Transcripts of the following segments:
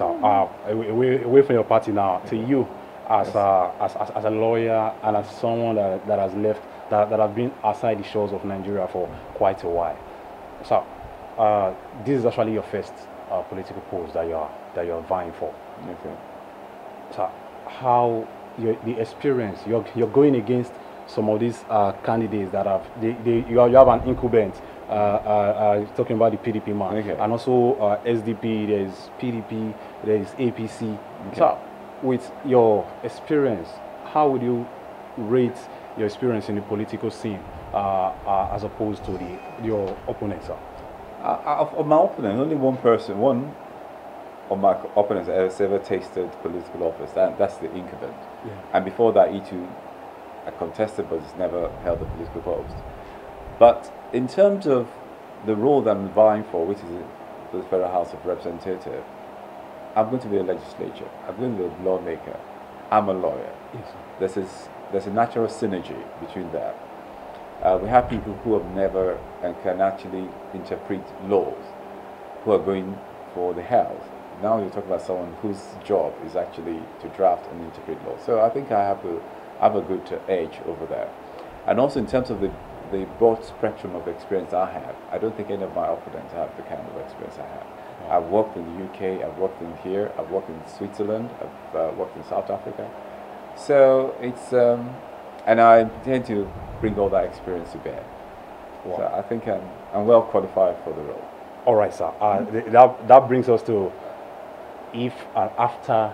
So, away from your party now, to you, as Yes. as a lawyer and as someone that has left, that have been outside the shores of Nigeria for quite a while. So, this is actually your first political post that you're vying for. Okay. So, how the experience you're going against some of these candidates that have you have an incumbent talking about the PDP man, Okay. and also SDP, there's PDP, there's APC. Okay. So, with your experience, how would you rate your experience in the political scene as opposed to your opponents? Of my opponent, only one of my opponents has ever tasted political office. That's the incumbent. Yeah. And before that, he too, a contested, but has never held a political post. But in terms of the role that I'm vying for, which is the Federal House of Representatives, I'm going to be a legislature. I'm going to be a lawmaker. I'm a lawyer. Yes. There's a natural synergy between that. We have people who have never and can actually interpret laws, who are going for the House. Now you're talking about someone whose job is actually to draft and interpret law. So I think I have a good edge over there. And also in terms of the broad spectrum of experience I have, I don't think any of my opponents have the kind of experience I have. Yeah. I've worked in the UK, I've worked in here, I've worked in Switzerland, I've worked in South Africa. So it's, and I intend to bring all that experience to bear. Wow. So I think I'm well qualified for the role. All right, sir. That brings us to if and after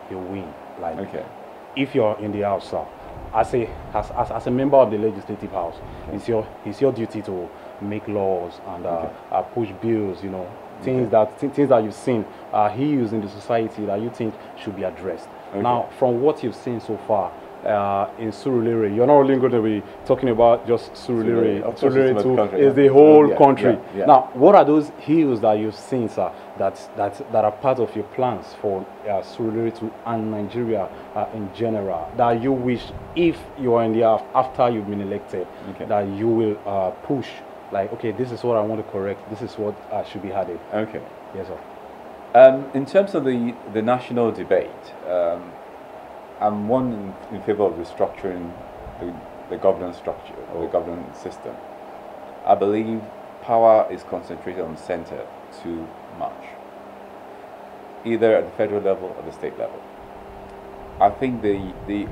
you win, like Okay. if you're in the house, sir, as a member of the legislative house, Okay. it's your duty to make laws and push bills. You know, things Okay. things that you've seen issues in the society that you think should be addressed. Okay. Now, from what you've seen so far. In Surulere, you're not only going to be talking about just Surulere. Of course, Surulere it's too country, is yeah. the whole Yeah, country. yeah. Now, what are those hills that you've seen, sir, that are part of your plans for Surulere too and Nigeria in general, that you wish, if you are in the after you've been elected, Okay. that you will push, like, okay, this is what I want to correct, this is what should be added. Okay. Yes, sir. In terms of the national debate, I'm in favor of restructuring the governance structure, or the governance system. I believe power is concentrated on the center too much, either at the federal level or the state level. I think the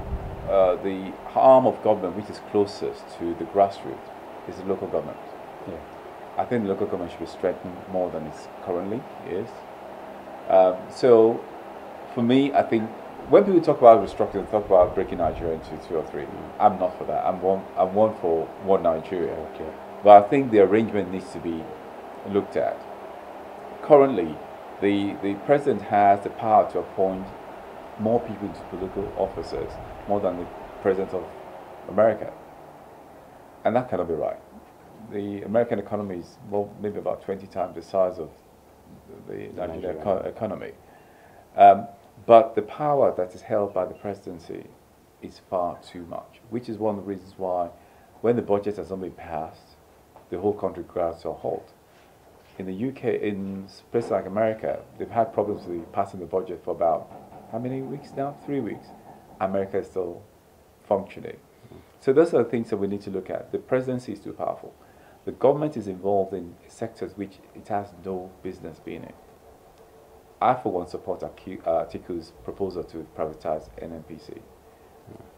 arm of government which is closest to the grassroots is the local government. Yeah. I think the local government should be strengthened more than it currently is. So, for me, I think when people talk about restructuring, they talk about breaking Nigeria into 2 or 3. I'm not for that. I'm one for one Nigeria. Okay. But I think the arrangement needs to be looked at. Currently, the president has the power to appoint more people into political offices, more than the president of America. And that cannot be right. The American economy is maybe about 20 times the size of the Nigerian economy. But the power that is held by the presidency is far too much, which is one of the reasons why when the budget has not been passed, the whole country grounds to a halt. In the UK, in places like America, they've had problems with passing the budget for about, how many weeks now? 3 weeks. America is still functioning. So those are the things that we need to look at. The presidency is too powerful. The government is involved in sectors which it has no business being in. I, for one, support Atiku's proposal to privatize NNPC.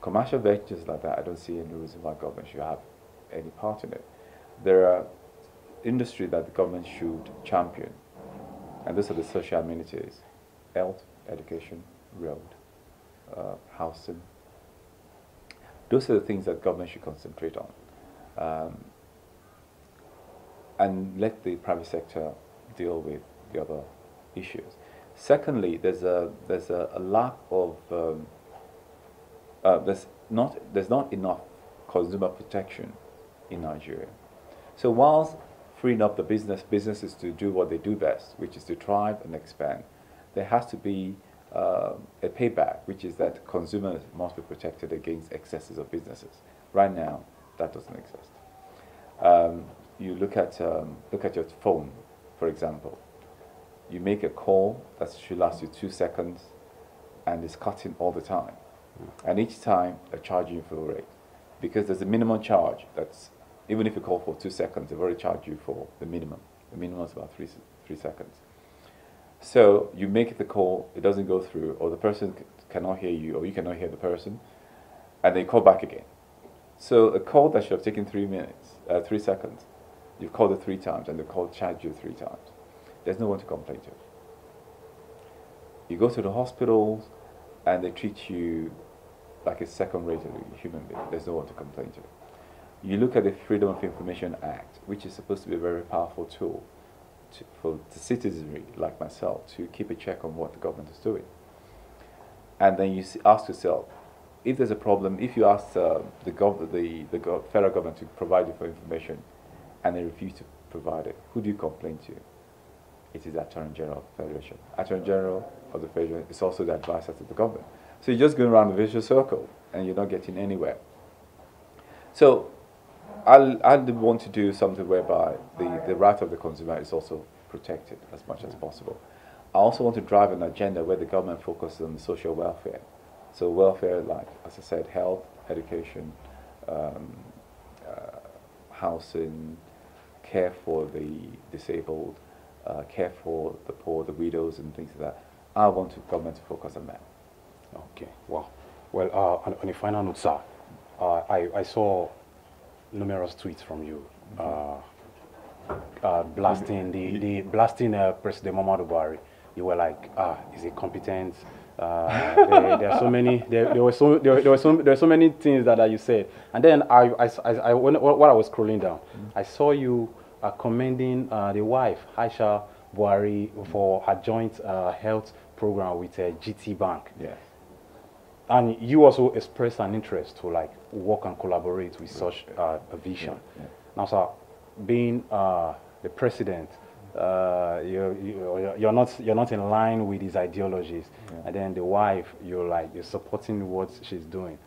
Commercial ventures like that, I don't see any reason why government should have any part in it. There are industries that the government should champion, and those are the social amenities: health, education, road, housing. Those are the things that government should concentrate on, and let the private sector deal with the other issues. Secondly, there's a lack of there's not enough consumer protection in Nigeria. So whilst freeing up the businesses to do what they do best, which is to thrive and expand, there has to be a payback, which is that consumers must be protected against excesses of businesses. Right now, that doesn't exist. You look at your phone, for example. you make a call that should last you 2 seconds, and it's cutting all the time. And each time they charge you full rate, because there's a minimum charge. That's even if you call for 2 seconds, they've already charged you for the minimum. The minimum is about three seconds. So you make the call, it doesn't go through, or the person cannot hear you, or you cannot hear the person, and they call back again. So a call that should have taken 3 seconds, you've called it 3 times, and the call charged you 3 times. There's no one to complain to. You go to the hospitals, and they treat you like a second-rate human being. There's no one to complain to. You look at the Freedom of Information Act, which is supposed to be a very powerful tool for the citizenry like myself to keep a check on what the government is doing. And then you ask yourself, if there's a problem, if you ask the federal government to provide you for information and they refuse to provide it, who do you complain to? It is the Attorney General of the Federation. Attorney General of the Federation is also the advisor to the government. So you're just going around the vicious circle and you're not getting anywhere. So I want to do something whereby the right of the consumer is also protected as much as possible. I also want to drive an agenda where the government focuses on social welfare. So welfare, like, as I said, health, education, housing, care for the disabled, care for the poor, the widows, and things like that. I want the government to focus on that. Okay, wow. Well, on a final note, sir, I saw numerous tweets from you blasting President Muhammadu Buhari. You were like, is he competent? There are so many. There were so many things that you said. And then while I was scrolling down, I saw you commending the wife Aisha Buhari for her joint health program with GT Bank. Yeah. And you also expressed an interest to like work and collaborate with such a vision. Yeah. Now, sir, being the president, you're not in line with his ideologies, and then the wife, you're supporting what she's doing.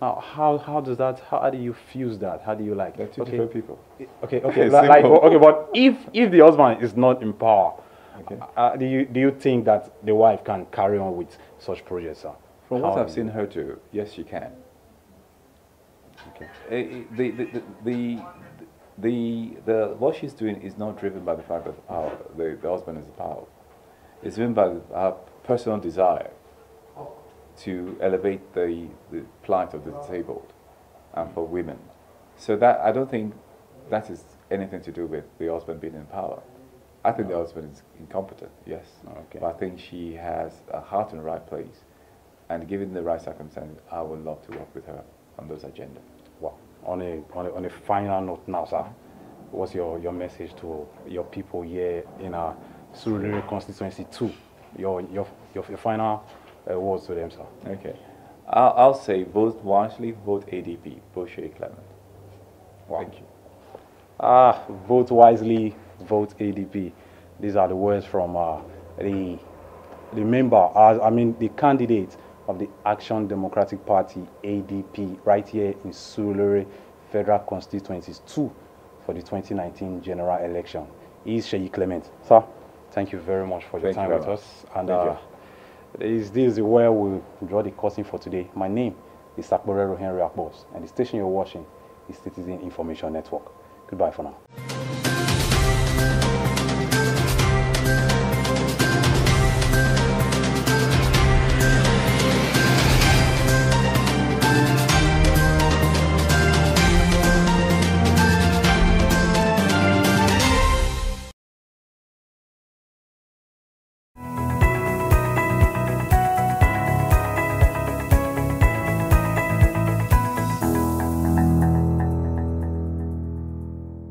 Now, how do you fuse that? How do you like? They're two different people. Okay, but if the husband is not in power, do you think that the wife can carry on with such projects, sir? From what I've seen her do, yes, she can. Okay. What she's doing is not driven by the fact that the husband is in power. It's driven by her personal desire to elevate the plight of the disabled and for women. So that I don't think that is anything to do with the husband being in power. I think the husband is incompetent, yes. Okay. But I think she has a heart in the right place. And given the right circumstances, I would love to work with her on those agendas. Wow. On a final note now, sir, what's your message to your people here in Surulere Constituency 2? Your final words to them, sir. Okay. I'll say vote wisely, vote ADP, vote Seyi Clement. Wow. Thank you. Vote wisely, vote ADP. These are the words from the the candidate of the Action Democratic Party, ADP, right here in Surulere Federal Constituencies 2 for the 2019 general election. He is Seyi Clement. Sir, thank you very much for your time with us. And this is where we draw the curtain for today. My name is Akporero Akpos, and the station you're watching is Citizen Information Network. Goodbye for now.